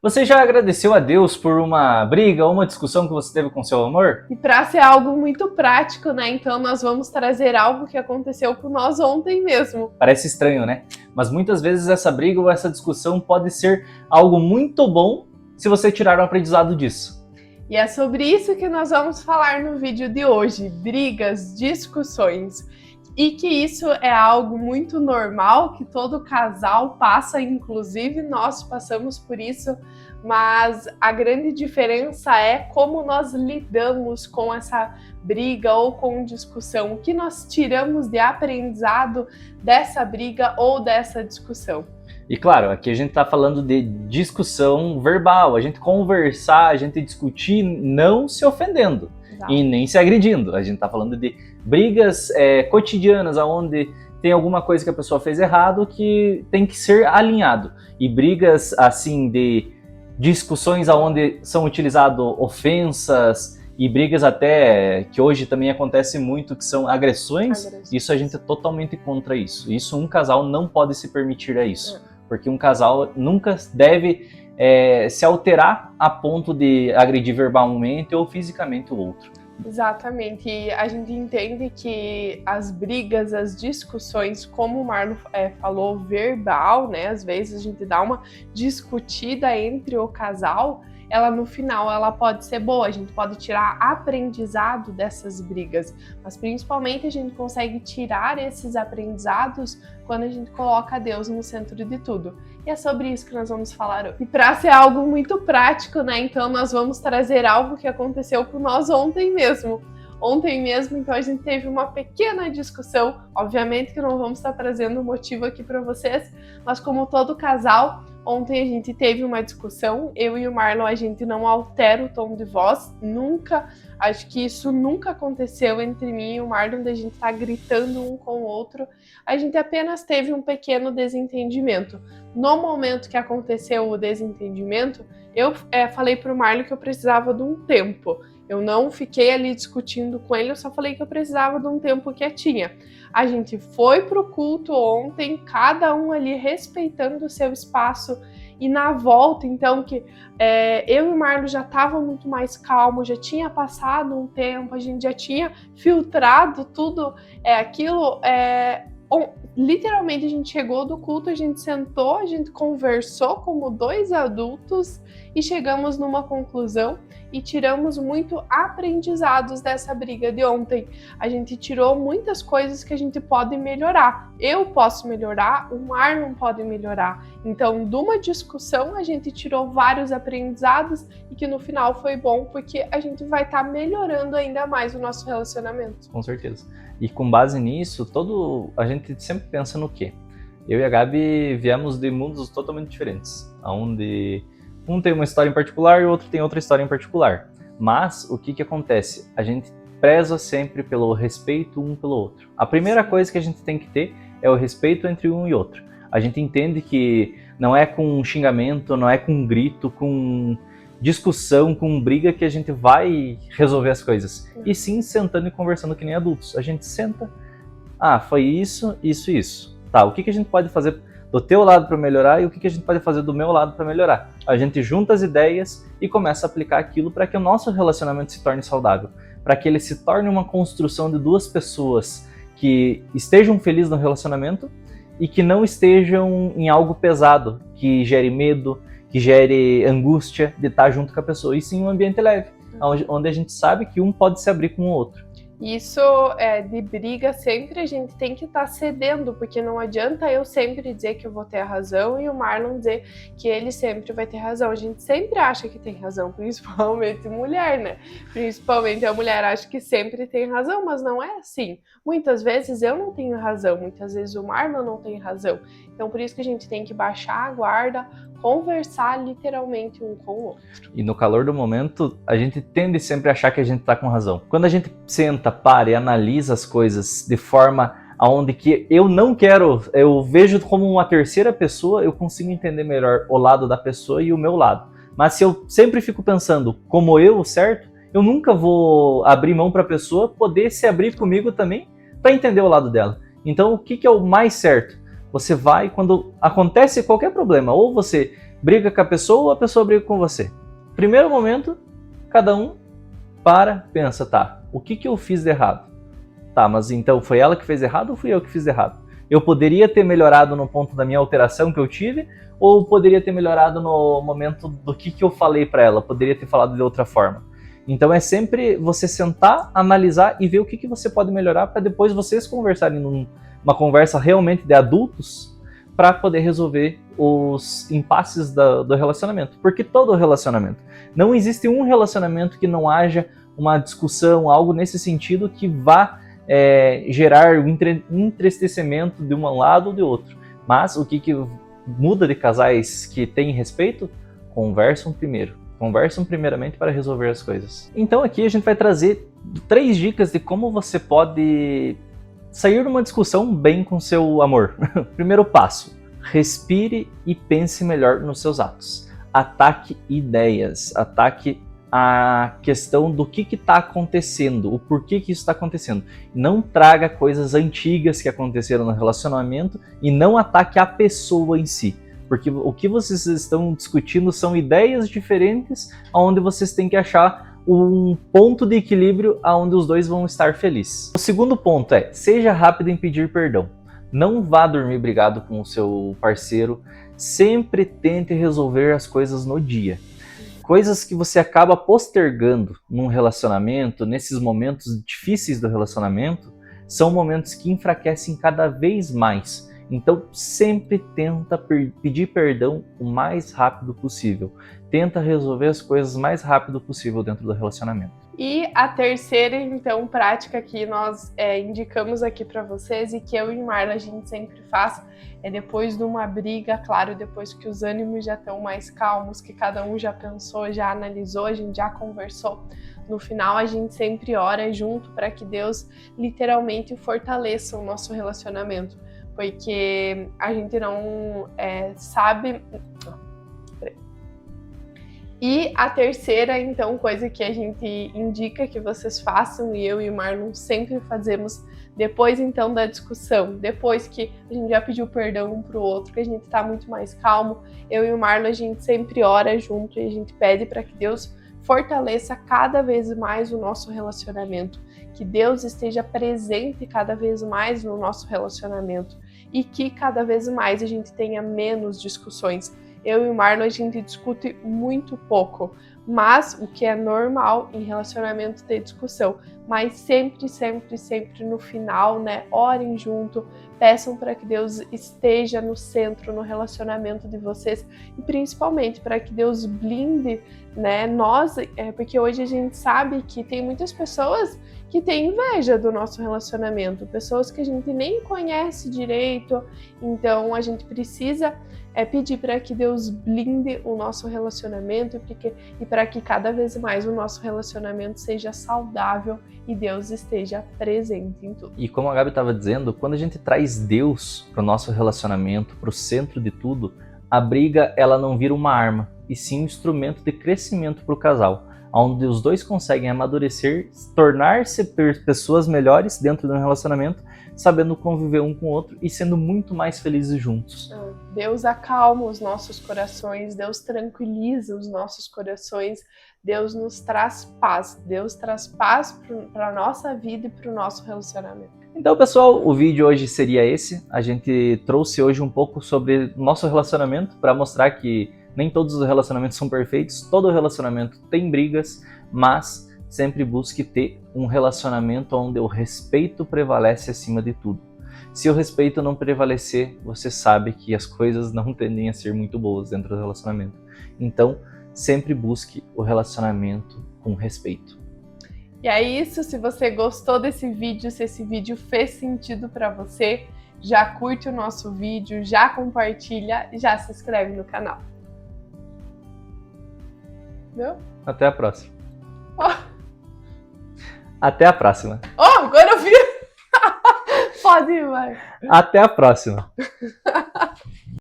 Você já agradeceu a Deus por uma briga ou uma discussão que você teve com seu amor? E para ser algo muito prático, né? Então nós vamos trazer algo que aconteceu com nós ontem mesmo. Parece estranho, né? Mas muitas vezes essa briga ou essa discussão pode ser algo muito bom se você tirar um aprendizado disso. E é sobre isso que nós vamos falar no vídeo de hoje: brigas, discussões. E que isso é algo muito normal, que todo casal passa, inclusive nós passamos por isso, mas a grande diferença é como nós lidamos com essa briga ou com discussão, o que nós tiramos de aprendizado dessa briga ou dessa discussão. E claro, aqui a gente está falando de discussão verbal, a gente conversar, a gente discutir não se ofendendo. Exato. E nem se agredindo. A gente está falando de brigas cotidianas, onde tem alguma coisa que a pessoa fez errado que tem que ser alinhado. E brigas assim de discussões onde são utilizadas ofensas e brigas até que hoje também acontece muito, que são agressões. Isso a gente é totalmente contra isso. Isso um casal não pode se permitir a isso. Porque um casal nunca deve se alterar a ponto de agredir verbalmente ou fisicamente o outro. Exatamente, e a gente entende que as brigas, as discussões, como o Marlon falou, verbal, né? Às vezes a gente dá uma discutida entre o casal, ela no final ela pode ser boa, a gente pode tirar aprendizado dessas brigas, mas principalmente a gente consegue tirar esses aprendizados quando a gente coloca Deus no centro de tudo. E é sobre isso que nós vamos falar hoje. E para ser algo muito prático, né? Então nós vamos trazer algo que aconteceu com nós ontem mesmo. Ontem mesmo, então a gente teve uma pequena discussão. Obviamente que não vamos estar trazendo o motivo aqui para vocês, mas como todo casal, ontem a gente teve uma discussão. Eu e o Marlon, a gente não altera o tom de voz, nunca. Acho que isso nunca aconteceu entre mim e o Marlon, da gente estar gritando um com o outro. A gente apenas teve um pequeno desentendimento. No momento que aconteceu o desentendimento, eu falei pro Marlon que eu precisava de um tempo. Eu não fiquei ali discutindo com ele, eu só falei que eu precisava de um tempo quietinha. A gente foi pro culto ontem, cada um ali respeitando o seu espaço. E na volta, então, que eu e o Marlon já tava muito mais calmo, já tinha passado um tempo, a gente já tinha filtrado tudo aquilo. Literalmente a gente chegou do culto, a gente sentou, a gente conversou como dois adultos e chegamos numa conclusão e tiramos muito aprendizados dessa briga de ontem. A gente tirou muitas coisas que a gente pode melhorar. Eu posso melhorar, o Marlon pode melhorar. Então, de uma discussão, a gente tirou vários aprendizados e que no final foi bom, porque a gente vai estar melhorando ainda mais o nosso relacionamento. Com certeza. E com base nisso, a gente sempre pensa no quê? Eu e a Gabi viemos de mundos totalmente diferentes, onde um tem uma história em particular e o outro tem outra história em particular. Mas o que acontece? A gente preza sempre pelo respeito um pelo outro. A primeira coisa que a gente tem que ter é o respeito entre um e outro. A gente entende que não é com xingamento, não é com grito, com discussão, com briga que a gente vai resolver as coisas. E sim sentando e conversando que nem adultos. A gente senta, foi isso, isso e isso. Tá, o que a gente pode fazer do teu lado para melhorar e o que a gente pode fazer do meu lado para melhorar? A gente junta as ideias e começa a aplicar aquilo para que o nosso relacionamento se torne saudável, para que ele se torne uma construção de duas pessoas que estejam felizes no relacionamento e que não estejam em algo pesado, que gere medo, que gere angústia de estar junto com a pessoa, e sim um ambiente leve, onde a gente sabe que um pode se abrir com o outro. Isso de briga sempre a gente tem que estar cedendo, porque não adianta eu sempre dizer que eu vou ter a razão e o Marlon dizer que ele sempre vai ter razão. A gente sempre acha que tem razão, principalmente mulher, né? Principalmente a mulher acha que sempre tem razão, mas não é assim. Muitas vezes eu não tenho razão, muitas vezes o Marlon não tem razão. Então por isso que a gente tem que baixar a guarda, conversar literalmente um com o outro. E no calor do momento, a gente tende sempre a achar que a gente tá com razão. Quando a gente senta, para e analisa as coisas de forma aonde que eu não quero, eu vejo como uma terceira pessoa, eu consigo entender melhor o lado da pessoa e o meu lado. Mas se eu sempre fico pensando como eu, certo? Eu nunca vou abrir mão para a pessoa poder se abrir comigo também para entender o lado dela. Então, o que é o mais certo? Você vai, quando acontece qualquer problema, ou você briga com a pessoa ou a pessoa briga com você? Primeiro momento, cada um pensa, tá, o que eu fiz de errado? Tá, mas então foi ela que fez errado ou fui eu que fiz errado? Eu poderia ter melhorado no ponto da minha alteração que eu tive, ou poderia ter melhorado no momento do que eu falei para ela? Poderia ter falado de outra forma. Então é sempre você sentar, analisar e ver o que você pode melhorar para depois vocês conversarem numa conversa realmente de adultos para poder resolver os impasses do relacionamento. Porque todo relacionamento, não existe um relacionamento que não haja uma discussão, algo nesse sentido que vá gerar o entristecimento de um lado ou de outro. Mas o que muda de casais que têm respeito? Conversam primeiramente para resolver as coisas. Então aqui a gente vai trazer 3 dicas de como você pode sair de uma discussão bem com seu amor. Primeiro passo, respire e pense melhor nos seus atos. Ataque ideias, ataque a questão do que está acontecendo, o porquê que isso está acontecendo. Não traga coisas antigas que aconteceram no relacionamento e não ataque a pessoa em si. Porque o que vocês estão discutindo são ideias diferentes, onde vocês têm que achar um ponto de equilíbrio onde os dois vão estar felizes. O segundo ponto é, seja rápido em pedir perdão. Não vá dormir brigado com o seu parceiro, sempre tente resolver as coisas no dia. Coisas que você acaba postergando num relacionamento, nesses momentos difíceis do relacionamento, são momentos que enfraquecem cada vez mais. Então, sempre tenta pedir perdão o mais rápido possível. Tenta resolver as coisas o mais rápido possível dentro do relacionamento. E a terceira, então, prática que nós indicamos aqui para vocês e que eu e Marla a gente sempre faz é depois de uma briga, claro, depois que os ânimos já estão mais calmos, que cada um já pensou, já analisou, a gente já conversou. No final, a gente sempre ora junto para que Deus literalmente fortaleça o nosso relacionamento. Porque a gente não sabe... E a terceira, então, coisa que a gente indica que vocês façam, e eu e o Marlon sempre fazemos depois, então, da discussão, depois que a gente já pediu perdão um pro outro, que a gente tá muito mais calmo, eu e o Marlon, a gente sempre ora junto e a gente pede para que Deus fortaleça cada vez mais o nosso relacionamento, que Deus esteja presente cada vez mais no nosso relacionamento e que cada vez mais a gente tenha menos discussões. Eu e o Marlon, a gente discute muito pouco, mas o que é normal em relacionamento ter discussão. Mas sempre, sempre, sempre no final, né, orem junto, peçam para que Deus esteja no centro, no relacionamento de vocês e principalmente para que Deus blinde, né, nós, porque hoje a gente sabe que tem muitas pessoas que têm inveja do nosso relacionamento, pessoas que a gente nem conhece direito, então a gente precisa pedir para que Deus blinde o nosso relacionamento e para que cada vez mais o nosso relacionamento seja saudável e Deus esteja presente em tudo. E como a Gabi estava dizendo, quando a gente traz Deus para o nosso relacionamento, para o centro de tudo, a briga ela não vira uma arma, e sim um instrumento de crescimento para o casal, onde os dois conseguem amadurecer, tornar-se pessoas melhores dentro de um relacionamento, sabendo conviver um com o outro e sendo muito mais felizes juntos. Deus acalma os nossos corações, Deus tranquiliza os nossos corações, Deus nos traz paz, Deus traz paz para a nossa vida e para o nosso relacionamento. Então, pessoal, o vídeo hoje seria esse. A gente trouxe hoje um pouco sobre nosso relacionamento para mostrar que nem todos os relacionamentos são perfeitos, todo relacionamento tem brigas, mas sempre busque ter um relacionamento onde o respeito prevalece acima de tudo. Se o respeito não prevalecer, você sabe que as coisas não tendem a ser muito boas dentro do relacionamento. Então, sempre busque o relacionamento com respeito. E é isso, se você gostou desse vídeo, se esse vídeo fez sentido para você, já curte o nosso vídeo, já compartilha e já se inscreve no canal. Viu? Até a próxima. Oh. Até a próxima. Oh, agora eu vi! Pode ir, vai. Até a próxima.